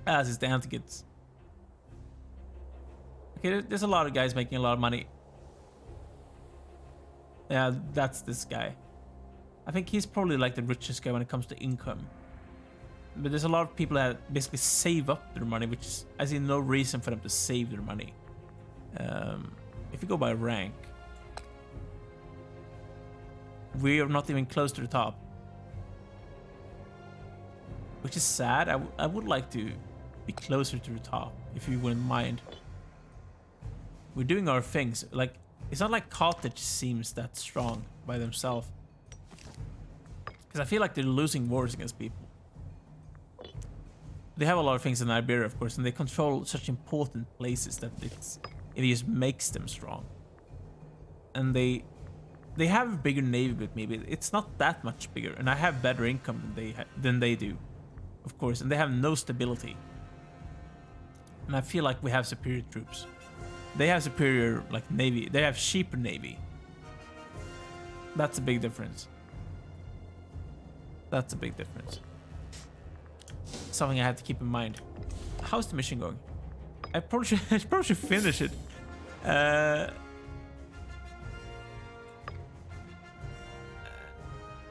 As is the Antigids. Okay, there's a lot of guys making a lot of money. Yeah, that's this guy. I think he's probably like the richest guy when it comes to income. But there's a lot of people that basically save up their money, which is, I see no reason for them to save their money. If you go by rank, we are not even close to the top. Which is sad. I would like to be closer to the top, if you wouldn't mind. We're doing our things. Like, it's not like Carthage seems that strong by themselves. Because I feel like they're losing wars against people. They have a lot of things in Iberia, of course, and they control such important places that it just makes them strong. And they have a bigger navy with me, but it's not that much bigger. And I have better income than they do, of course. And they have no stability. And I feel like we have superior troops. They have superior like navy. They have cheaper navy. That's a big difference. That's a big difference. Something I have to keep in mind. How's the mission going? I probably should finish it.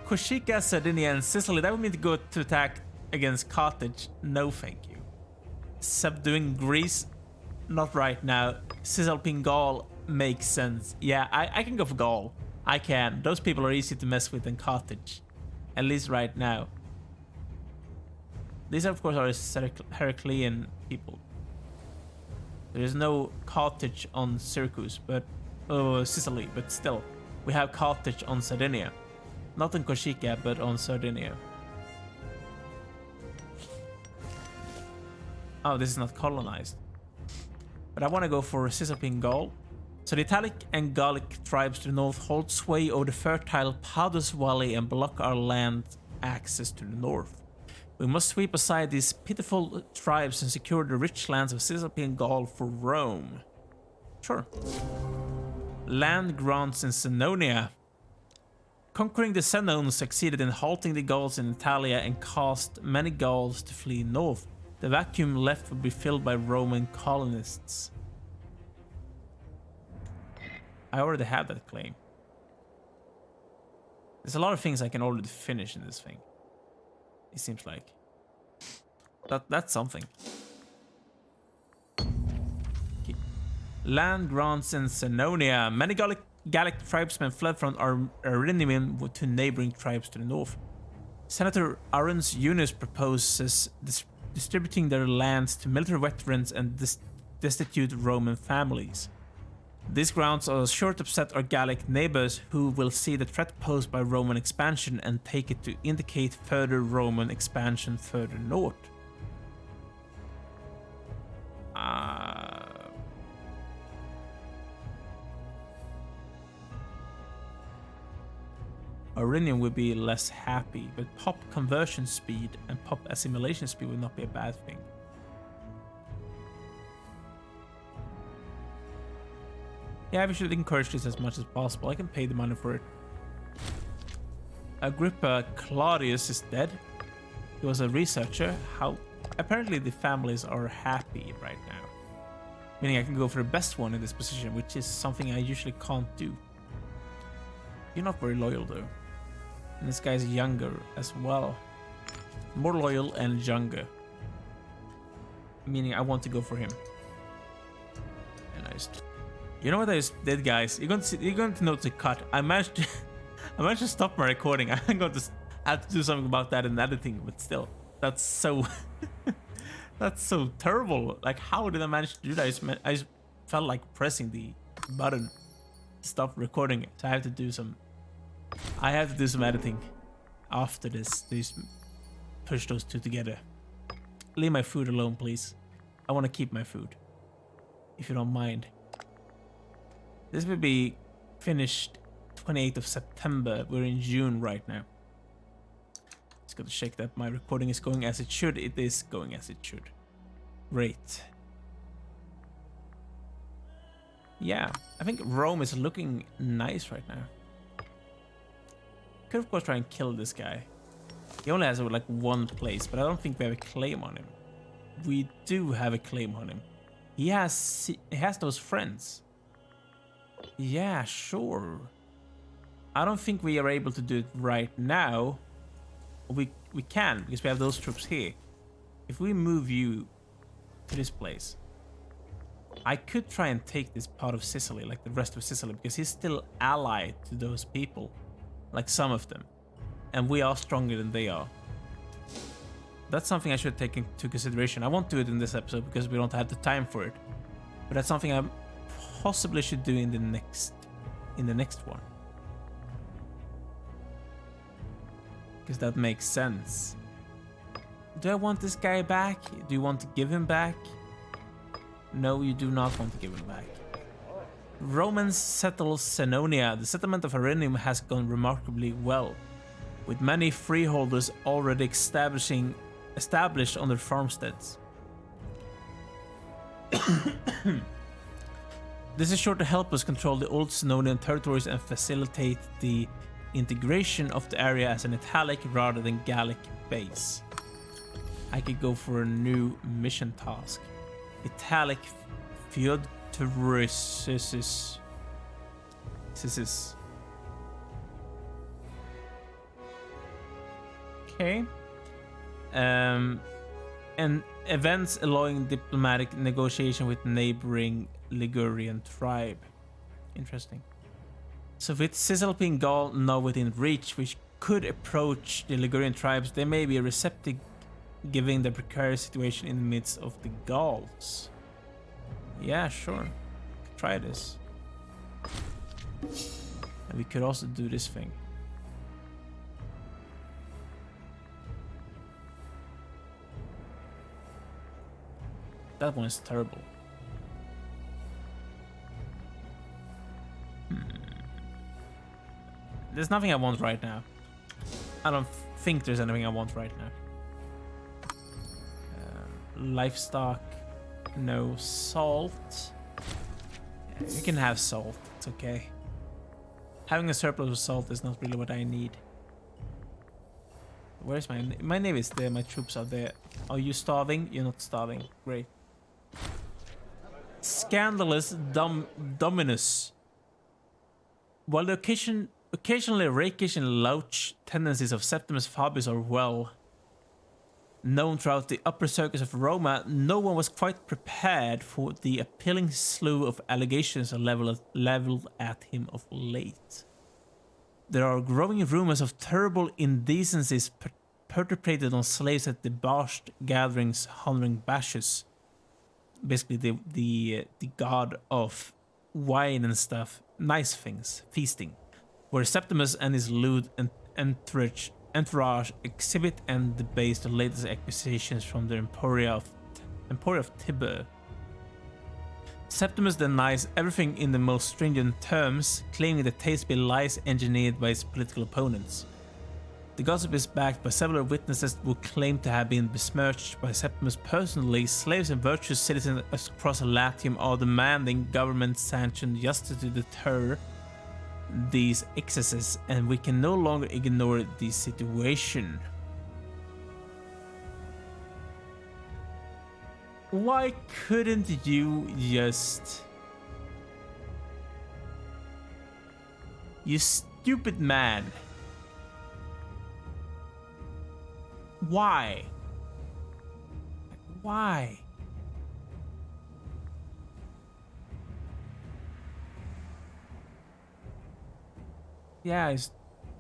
Korsika, Sardinia, and Sicily. That would mean to go to attack against Carthage. No, thank you. Subduing Greece. Not right now. Cisalpine Gaul makes sense. Yeah, I can go for Gaul. I can. Those people are easy to mess with in Carthage. At least right now. These, of course, are Heraclean people. There is no Carthage on Syracuse, but Sicily, but still, we have Carthage on Sardinia. Not on Korsika, but on Sardinia. Oh, this is not colonized. But I want to go for Cisalpine Gaul. So the Italic and Gallic tribes to the north hold sway over the fertile Padus Valley and block our land access to the north. We must sweep aside these pitiful tribes and secure the rich lands of Cisalpine Gaul for Rome. Sure. Land grants in Senonia. Conquering the Senones succeeded in halting the Gauls in Italia and caused many Gauls to flee north. The vacuum left would be filled by Roman colonists. I already have that claim. There's a lot of things I can already finish in this thing. It seems like. That's something. Okay. Land grants in Senonia. Many Gallic tribesmen fled from Arinium to neighboring tribes to the north. Senator Arun's Eunice proposes distributing their lands to military veterans and destitute Roman families. These grounds are sure to upset our Gallic neighbors, who will see the threat posed by Roman expansion and take it to indicate further Roman expansion further north. Aurelian would be less happy, but pop conversion speed and pop assimilation speed would not be a bad thing. Yeah, we should encourage this as much as possible. I can pay the money for it. Agrippa Claudius is dead. He was a researcher. Apparently the families are happy right now. Meaning I can go for the best one in this position, which is something I usually can't do. You're not very loyal though. And this guy's younger as well. More loyal and younger. Meaning I want to go for him. And you know what I just did, guys? You're going to notice a cut. I managed to stop my recording. I'm going to have to do something about that in editing, but still, that's so that's so terrible. Like, how did I manage to do that? I just felt like pressing the button to stop recording it. So I have to do some editing after this. These push those two together. Leave my food alone, please. I want to keep my food, if you don't mind. This will be finished 28th of September. We're in June right now. Just got to check that my recording is going as it should. It is going as it should. Great. Yeah, I think Rome is looking nice right now. Could of course try and kill this guy. He only has like one place, but I don't think we have a claim on him. We do have a claim on him. He has those friends. Yeah, sure. I don't think we are able to do it right now. We can, because we have those troops here. If we move you to this place, I could try and take this part of Sicily, like the rest of Sicily, because he's still allied to those people, like some of them. And we are stronger than they are. That's something I should take into consideration. I won't do it in this episode because we don't have the time for it. But that's something I possibly should do in the next one. Because that makes sense. Do I want this guy back? Do you want to give him back? No, you do not want to give him back. Romans settle Senonia. The settlement of Arrhenium has gone remarkably well, with many freeholders already established on their farmsteads. This is sure to help us control the old Senonian territories and facilitate the integration of the area as an Italic rather than Gallic base. I could go for a new mission task. Italic Feudatoris. Okay. And events allowing diplomatic negotiation with neighboring Ligurian tribe. Interesting. So with Cisalpine Gaul now within reach, which could approach the Ligurian tribes, they may be receptive given the precarious situation in the midst of the Gauls. Yeah, sure. Try this. And we could also do this thing. That one is terrible. There's nothing I want right now. I don't think there's anything I want right now. Livestock. No. Salt. Yeah, you can have salt. It's okay. Having a surplus of salt is not really what I need. Where's my navy is there, my troops are there. Are you starving? You're not starving. Great. Scandalous dominus. While the occasionally rakish and lounge tendencies of Septimus Fabius are well known throughout the upper circles of Roma, no one was quite prepared for the appealing slew of allegations leveled at him of late. There are growing rumors of terrible indecencies perpetrated on slaves at debauched gatherings honoring Bacchus, basically the god of wine and stuff, nice things, feasting, where Septimus and his lewd entourage exhibit and debase the latest acquisitions from the Emporia of Tibur. Septimus denies everything in the most stringent terms, claiming the tales to be lies engineered by his political opponents. The gossip is backed by several witnesses who claim to have been besmirched by Septimus personally. Slaves and virtuous citizens across Latium are demanding government-sanctioned justice to deter these excesses, and we can no longer ignore the situation. Why couldn't you just... You stupid man. Why? Why? Yeah,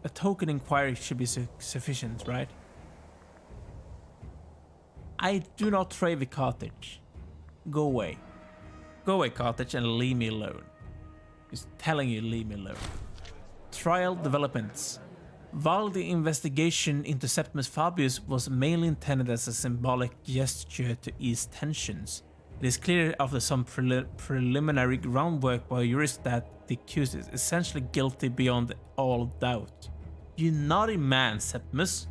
a token inquiry should be sufficient, right? I do not trade the cottage. Go away. Go away, cottage, and leave me alone. Just telling you, leave me alone. Trial developments. While the investigation into Septimus Fabius was mainly intended as a symbolic gesture to ease tensions, it is clear after some preliminary groundwork by jurists that the accused is essentially guilty beyond all doubt. You naughty man, Septimus.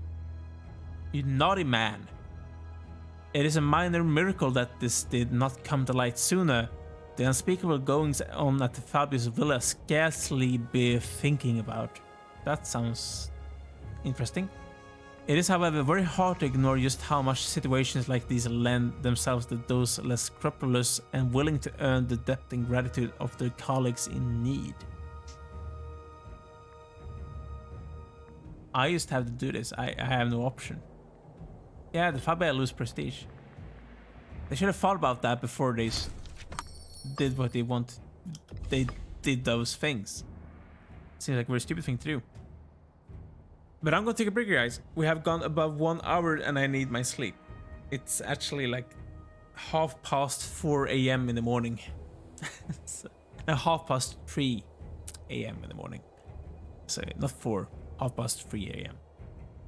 You naughty man. It is a minor miracle that this did not come to light sooner. The unspeakable goings on at the Fabius villa scarcely bear thinking about. That sounds interesting. It is, however, very hard to ignore just how much situations like these lend themselves to those less scrupulous and willing to earn the debt and gratitude of their colleagues in need. I just have to do this. I have no option. Yeah, the Fabia lose prestige. They should have thought about that before they did what they wanted. They did those things. Seems like a very stupid thing to do. But I'm gonna take a break, guys. We have gone above 1 hour and I need my sleep. It's actually like 4:30 a.m. in the morning. So, no, 3:30 a.m. in the morning. So not 4, 3:30 a.m.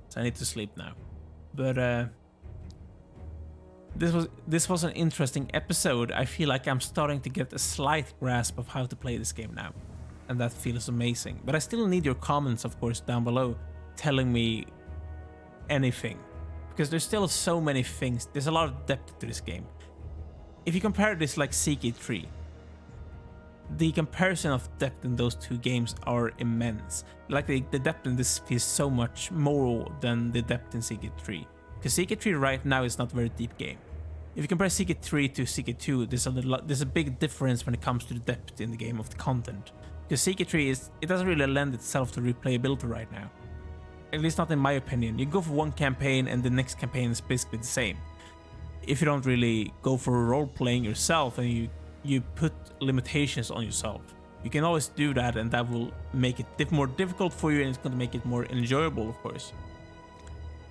So I need to sleep now. But this was an interesting episode. I feel like I'm starting to get a slight grasp of how to play this game now, and that feels amazing. But I still need your comments, of course, down below, telling me anything, because there's still so many things. There's a lot of depth to this game. If you compare this like CK3, the comparison of depth in those two games are immense. Like the depth in this is so much more than the depth in CK3. Because CK3 right now is not a very deep game. If you compare CK3 to CK2, there's a big difference when it comes to the depth in the game of the content. Because CK3 it doesn't really lend itself to replayability right now. At least not in my opinion. You go for one campaign and the next campaign is basically the same. If you don't really go for role playing yourself and you put limitations on yourself. You can always do that, and that will make it more difficult for you, and it's going to make it more enjoyable, of course.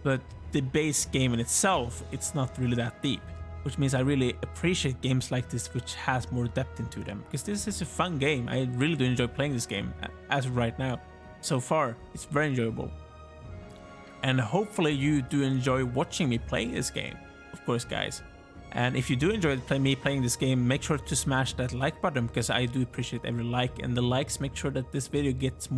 But the base game in itself, it's not really that deep, which means I really appreciate games like this which has more depth into them, because this is a fun game. I really do enjoy playing this game as of right now. So far, it's very enjoyable. And hopefully you do enjoy watching me play this game, of course, guys. And if you do enjoy me playing this game, make sure to smash that like button, because I do appreciate every like, and the likes make sure that this video gets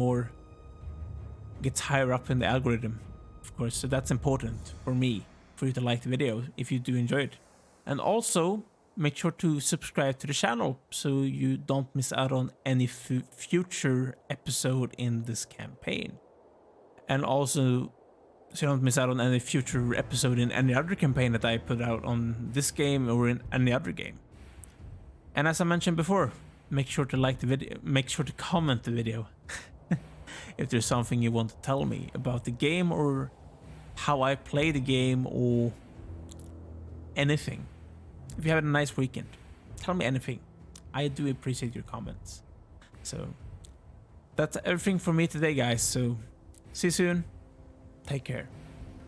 higher up in the algorithm, of course. So that's important for me, for you to like the video if you do enjoy it. And also make sure to subscribe to the channel so you don't miss out on any future episode in this campaign. And also, so you don't miss out on any future episode in any other campaign that I put out on this game or in any other game. And as I mentioned before, make sure to like the video, make sure to comment the video if there's something you want to tell me about the game or how I play the game or anything. If you have a nice weekend, tell me anything. I do appreciate your comments. So that's everything for me today, guys. So see you soon. Take care.